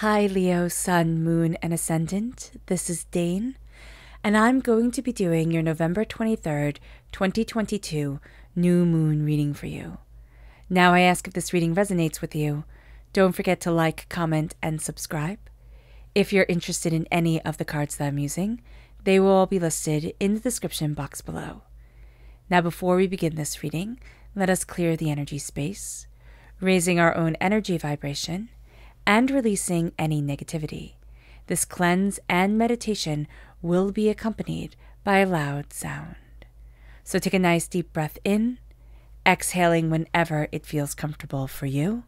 Hi Leo, Sun, Moon, and Ascendant. This is Dane, and I'm going to be doing your November 23rd, 2022 new moon reading for you. Now I ask if this reading resonates with you. Don't forget to like, comment, and subscribe. If you're interested in any of the cards that I'm using, they will all be listed in the description box below. Now before we begin this reading, let us clear the energy space, raising our own energy vibration, and releasing any negativity. This cleanse and meditation will be accompanied by a loud sound. So take a nice deep breath in, exhaling whenever it feels comfortable for you.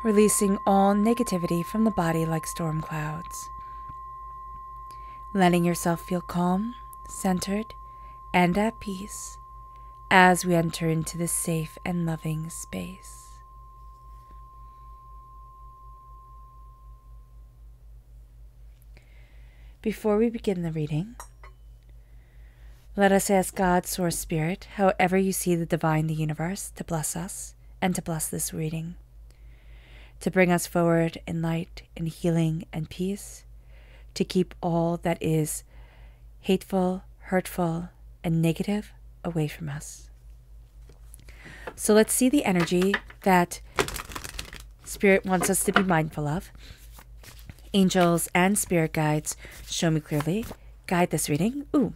Releasing all negativity from the body like storm clouds. Letting yourself feel calm, centered, and at peace as we enter into this safe and loving space. Before we begin the reading, let us ask God, Source Spirit, however you see the divine, the universe, to bless us and to bless this reading, to bring us forward in light and healing and peace, to keep all that is hateful, hurtful, and negative away from us. So let's see the energy that Spirit wants us to be mindful of. Angels and spirit guides, show me clearly. Guide this reading. Ooh,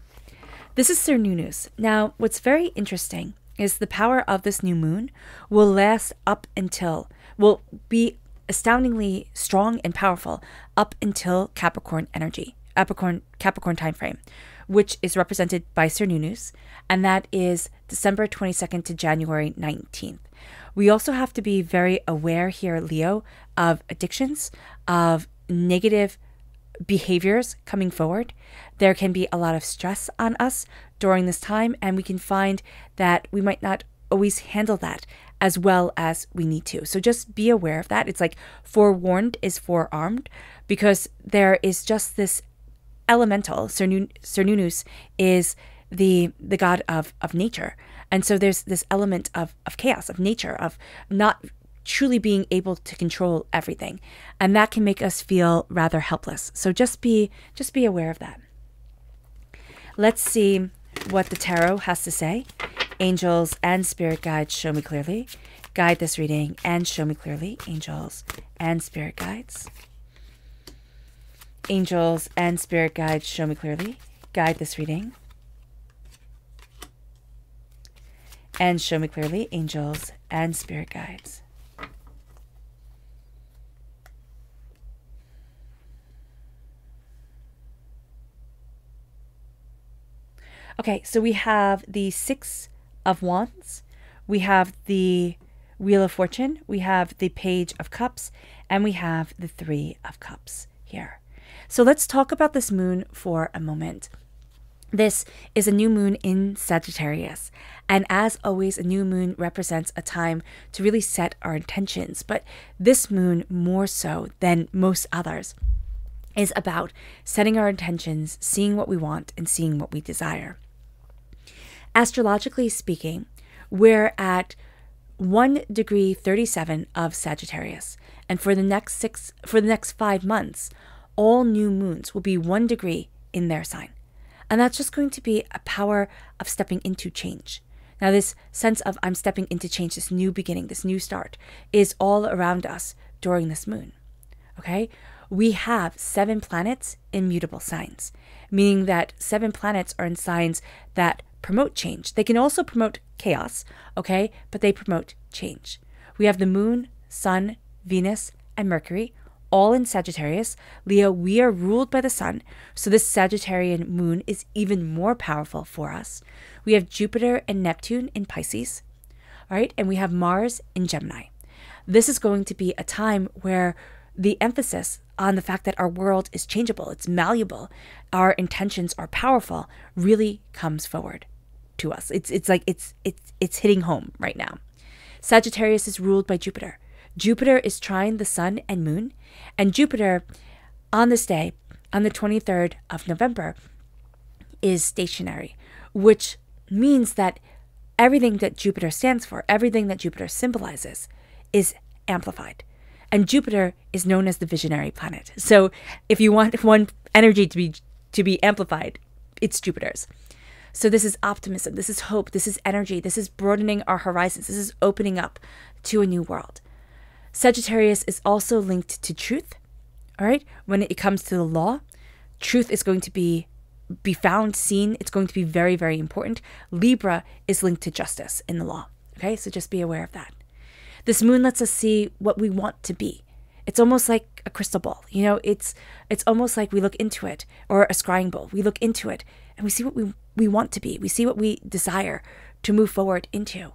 this is Cernunnos. Now, what's very interesting is the power of this new moon will last up until, will be astoundingly strong and powerful up until Capricorn energy, Capricorn time frame, which is represented by Cernunnos, and that is December 22nd to January 19th. We also have to be very aware here, Leo, of addictions, of negative behaviors coming forward. There can be a lot of stress on us during this time, and we can find that we might not always handle that as well as we need to. So just be aware of that. It's like forewarned is forearmed, because there is just this elemental. Cernunnos is the god of nature. And so there's this element of chaos, of nature, of not truly being able to control everything. And that can make us feel rather helpless. So just be aware of that. Let's see what the tarot has to say. Angels and spirit guides, show me clearly. Guide this reading and show me clearly. Angels and spirit guides. Angels and spirit guides, show me clearly. Guide this reading and show me clearly. Angels and spirit guides. Okay, so we have the Six of Wands, we have the Wheel of Fortune, we have the Page of Cups, and we have the Three of Cups here. So let's talk about this moon for a moment. This is a new moon in Sagittarius, and as always, a new moon represents a time to really set our intentions, but this moon, more so than most others, is about setting our intentions, seeing what we want, and seeing what we desire. Astrologically speaking, we're at 1 degree 37 of Sagittarius, and for the next 5 months, all new moons will be 1 degree in their sign. And that's just going to be a power of stepping into change. Now, this sense of I'm stepping into change, this new beginning, this new start, is all around us during this moon. Okay? We have 7 planets in mutable signs, meaning that 7 planets are in signs that promote change. They can also promote chaos, okay? But they promote change. We have the moon, sun, Venus, and Mercury, all in Sagittarius. Leo, we are ruled by the sun, so this Sagittarian moon is even more powerful for us. We have Jupiter and Neptune in Pisces, all right, and we have Mars in Gemini. This is going to be a time where the emphasis on the fact that our world is changeable, it's malleable, our intentions are powerful, really comes forward to us. It's hitting home right now. Sagittarius is ruled by Jupiter. Jupiter is trine the sun and moon, and Jupiter on this day, on the 23rd of November, is stationary, which means that everything that Jupiter stands for, everything that Jupiter symbolizes, is amplified. And Jupiter is known as the visionary planet. So if you want one energy to be amplified, it's Jupiter's. So this is optimism, this is hope, this is energy, this is broadening our horizons, this is opening up to a new world. Sagittarius is also linked to truth, all right? When it comes to the law, truth is going to be found, seen. It's going to be very, very important. Libra is linked to justice in the law, okay? So just be aware of that. This moon lets us see what we want to be. It's almost like a crystal ball. You know, it's almost like we look into it, or a scrying bowl. We look into it and we see what we want to be. We see what we desire to move forward into.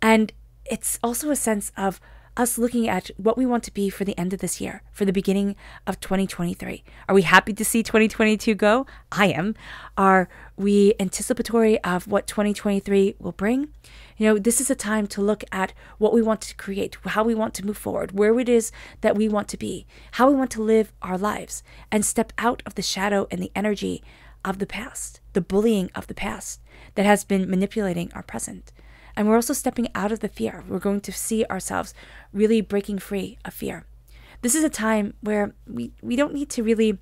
And it's also a sense of us looking at what we want to be for the end of this year, for the beginning of 2023. Are we happy to see 2022 go? I am. Are we anticipatory of what 2023 will bring? You know, this is a time to look at what we want to create, how we want to move forward, where it is that we want to be, how we want to live our lives, and step out of the shadow and the energy of the past, the bullying of the past that has been manipulating our present. And we're also stepping out of the fear. We're going to see ourselves really breaking free of fear. This is a time where we don't need to really,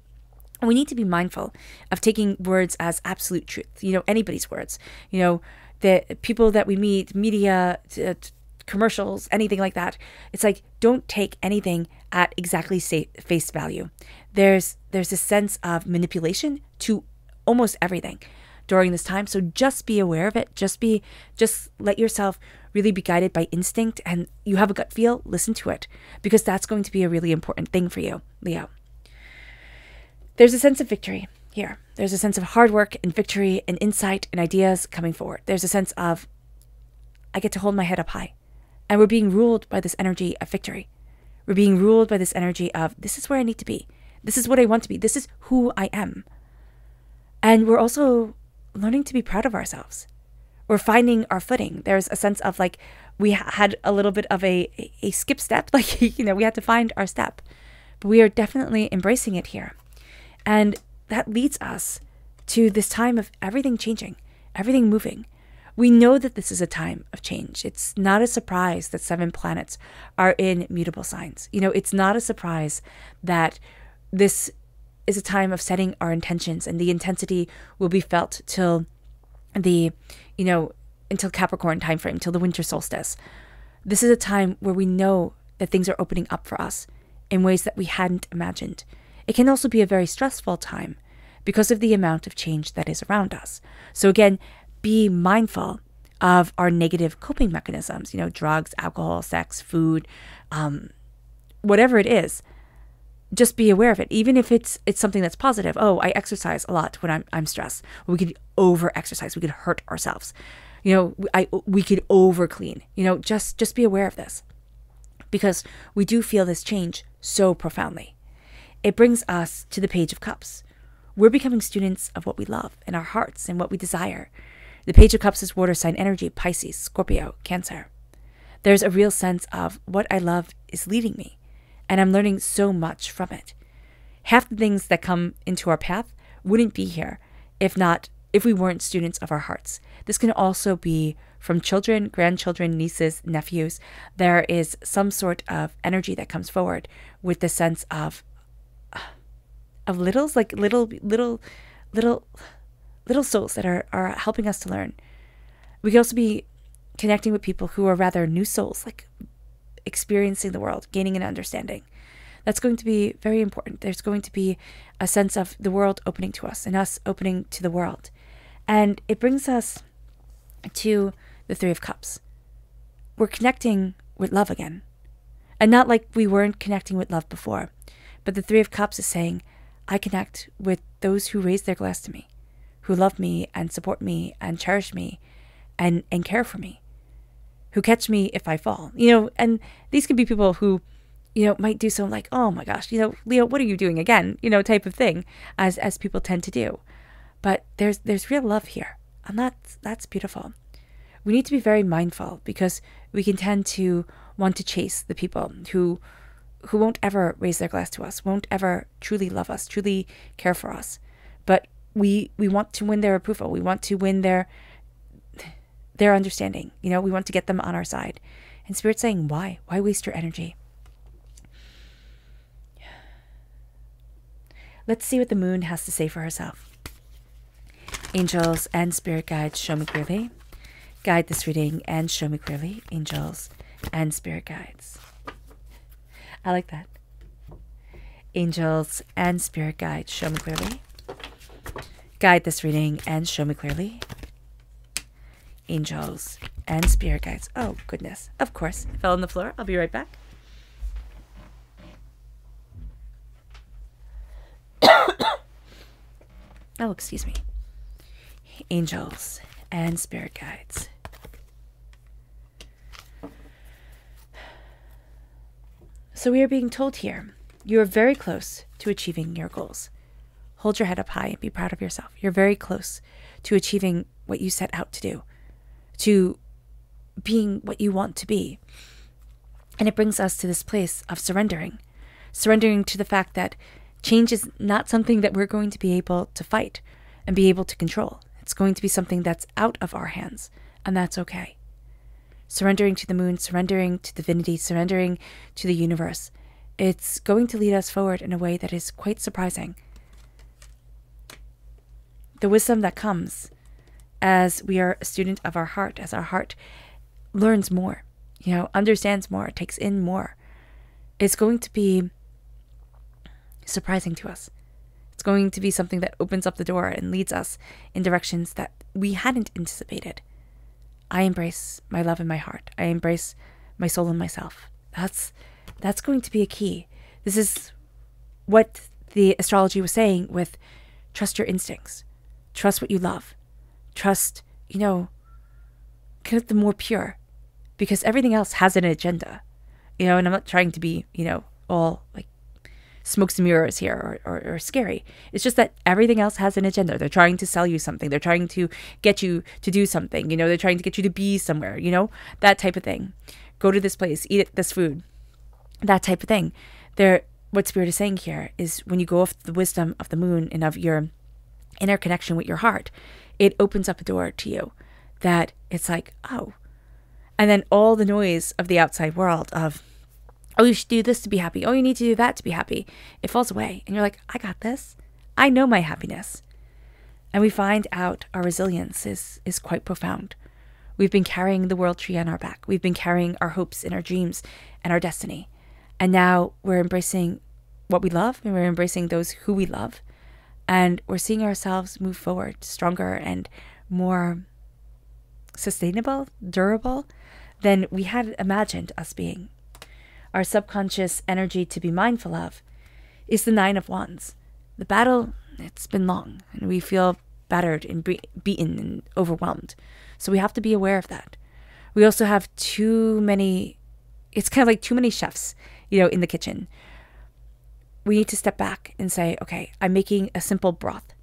we need to be mindful of taking words as absolute truth, you know, anybody's words, you know, the people that we meet, media, commercials, anything like that. It's like, don't take anything at exactly face value. There's a sense of manipulation to almost everything during this time. So just be aware of it. Just let yourself really be guided by instinct, and you have a gut feel, listen to it, because that's going to be a really important thing for you, Leo. There's a sense of victory here. There's a sense of hard work and victory and insight and ideas coming forward. There's a sense of, I get to hold my head up high. And we're being ruled by this energy of victory. We're being ruled by this energy of, this is where I need to be. This is what I want to be. This is who I am. And we're also learning to be proud of ourselves. We're finding our footing. There's a sense of like, we had a little bit of a skip step, like, you know, we had to find our step, but we are definitely embracing it here. And that leads us to this time of everything changing, everything moving. We know that this is a time of change. It's not a surprise that 7 planets are in mutable signs. You know, it's not a surprise that this is a time of setting our intentions, and the intensity will be felt till the, you know, until Capricorn timeframe, till the winter solstice. This is a time where we know that things are opening up for us in ways that we hadn't imagined. It can also be a very stressful time because of the amount of change that is around us. So again, be mindful of our negative coping mechanisms, you know, drugs, alcohol, sex, food, whatever it is. Just be aware of it, even if it's something that's positive. Oh, I exercise a lot when I'm stressed. We could over-exercise. We could hurt ourselves. You know, we could over-clean. You know, just be aware of this, because we do feel this change so profoundly. It brings us to the Page of Cups. We're becoming students of what we love in our hearts and what we desire. The Page of Cups is water sign energy, Pisces, Scorpio, Cancer. There's a real sense of what I love is leading me, and I'm learning so much from it. Half the things that come into our path wouldn't be here if we weren't students of our hearts. This can also be from children, grandchildren, nieces, nephews. There is some sort of energy that comes forward with the sense of littles, like little souls that are helping us to learn. We can also be connecting with people who are rather new souls, like experiencing the world, gaining an understanding. That's going to be very important. There's going to be a sense of the world opening to us and us opening to the world. And it brings us to the 3 of Cups. We're connecting with love again. And not like we weren't connecting with love before, But the Three of Cups is saying, I connect with those who raise their glass to me, who love me and support me and cherish me and care for me, who catch me if I fall. And these could be people who, might do so like, oh my gosh, Leo, what are you doing again? Type of thing, as people tend to do. But there's real love here. And that's beautiful. We need to be very mindful, because we can tend to want to chase the people who won't ever raise their glass to us, won't ever truly love us, truly care for us. But we want to win their approval. We want to win their understanding. We want to get them on our side. And Spirit's saying, why? Why waste your energy? Let's see what the moon has to say for herself. Angels and spirit guides, show me clearly. Guide this reading and show me clearly. Angels and spirit guides. I like that. Angels and spirit guides, show me clearly. Guide this reading and show me clearly. Angels and spirit guides. Oh, goodness. Of course. It fell on the floor. I'll be right back. Oh, excuse me. Angels and spirit guides. So we are being told here, you are very close to achieving your goals. Hold your head up high and be proud of yourself. You're very close to achieving what you set out to do, to being what you want to be. And it brings us to this place of surrendering to the fact that change is not something that we're going to be able to fight and be able to control. It's going to be something that's out of our hands, and that's okay. Surrendering to the moon, surrendering to divinity, surrendering to the universe. It's going to lead us forward in a way that is quite surprising. The wisdom that comes as we are a student of our heart, as our heart learns more, understands more, takes in more, is going to be surprising to us. It's going to be something that opens up the door and leads us in directions that we hadn't anticipated. I embrace my love in my heart. I embrace my soul and myself. That's going to be a key. This is what the astrology was saying with trust your instincts. Trust what you love. Trust, kind of the more pure. Because everything else has an agenda. And I'm not trying to be, all like smokes and mirrors here or scary. It's just that everything else has an agenda. They're trying to sell you something. They're trying to get you to do something. They're trying to get you to be somewhere, that type of thing. Go to this place, eat this food, that type of thing. What Spirit is saying here is when you go off the wisdom of the moon and of your inner connection with your heart, it opens up a door to you that it's like, oh. And then all the noise of the outside world of, oh, you should do this to be happy. Oh, you need to do that to be happy. It falls away. And you're like, I got this. I know my happiness. And we find out our resilience is quite profound. We've been carrying the world tree on our back. We've been carrying our hopes and our dreams and our destiny. And now we're embracing what we love, and we're embracing those who we love. And we're seeing ourselves move forward stronger and more sustainable, durable than we had imagined us being. Our subconscious energy to be mindful of is the Nine of Wands. The battle, it's been long, and we feel battered and beaten and overwhelmed. So we have to be aware of that. We also have it's kind of like too many chefs, in the kitchen. We need to step back and say, okay, I'm making a simple broth.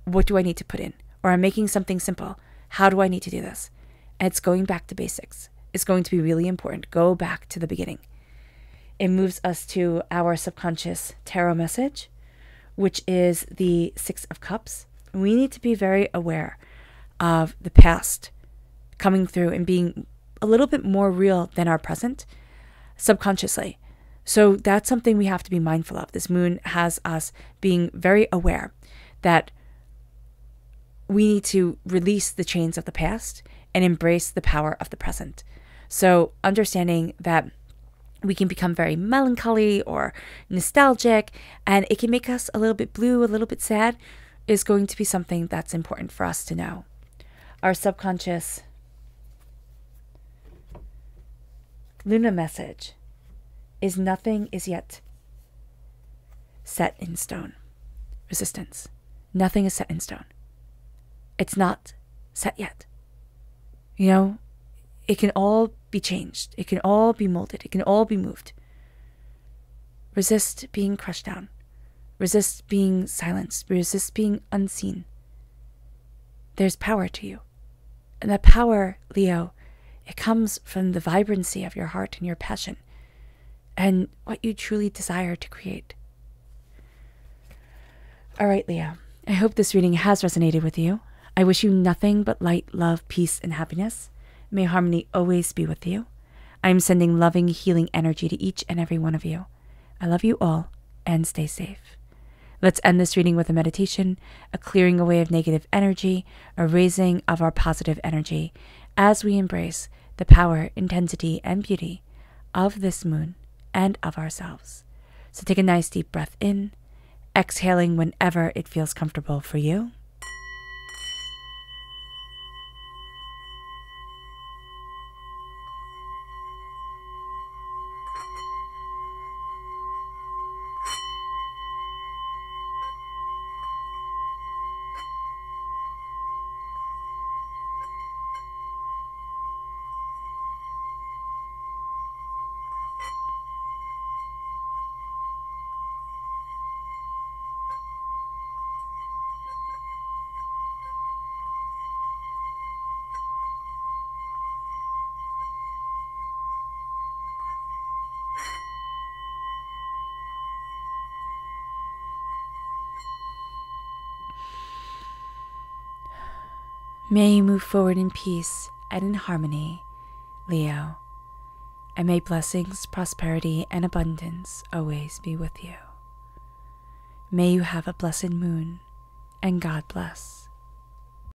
What do I need to put in? Or I'm making something simple. How do I need to do this? And it's going back to basics. It's going to be really important. Go back to the beginning. It moves us to our subconscious tarot message, which is the Six of Cups. We need to be very aware of the past coming through and being a little bit more real than our present subconsciously. So that's something we have to be mindful of. This moon has us being very aware that we need to release the chains of the past and embrace the power of the present. So understanding that we can become very melancholy or nostalgic, and it can make us a little bit blue, a little bit sad, is going to be something that's important for us to know. Our subconscious Luna message is nothing is yet set in stone. Resistance. Nothing is set in stone. It's not set yet. You know, it can all be changed. It can all be molded. It can all be moved. Resist being crushed down. Resist being silenced. Resist being unseen. There's power to you. And that power, Leo, it comes from the vibrancy of your heart and your passion and what you truly desire to create. All right, Leo, I hope this reading has resonated with you. I wish you nothing but light, love, peace, and happiness. May harmony always be with you. I am sending loving, healing energy to each and every one of you. I love you all, and stay safe. Let's end this reading with a meditation, a clearing away of negative energy, a raising of our positive energy as we embrace the power, intensity, and beauty of this moon and of ourselves. So take a nice deep breath in, exhaling whenever it feels comfortable for you. May you move forward in peace and in harmony, Leo, and may blessings, prosperity, and abundance always be with you. May you have a blessed moon, and God bless.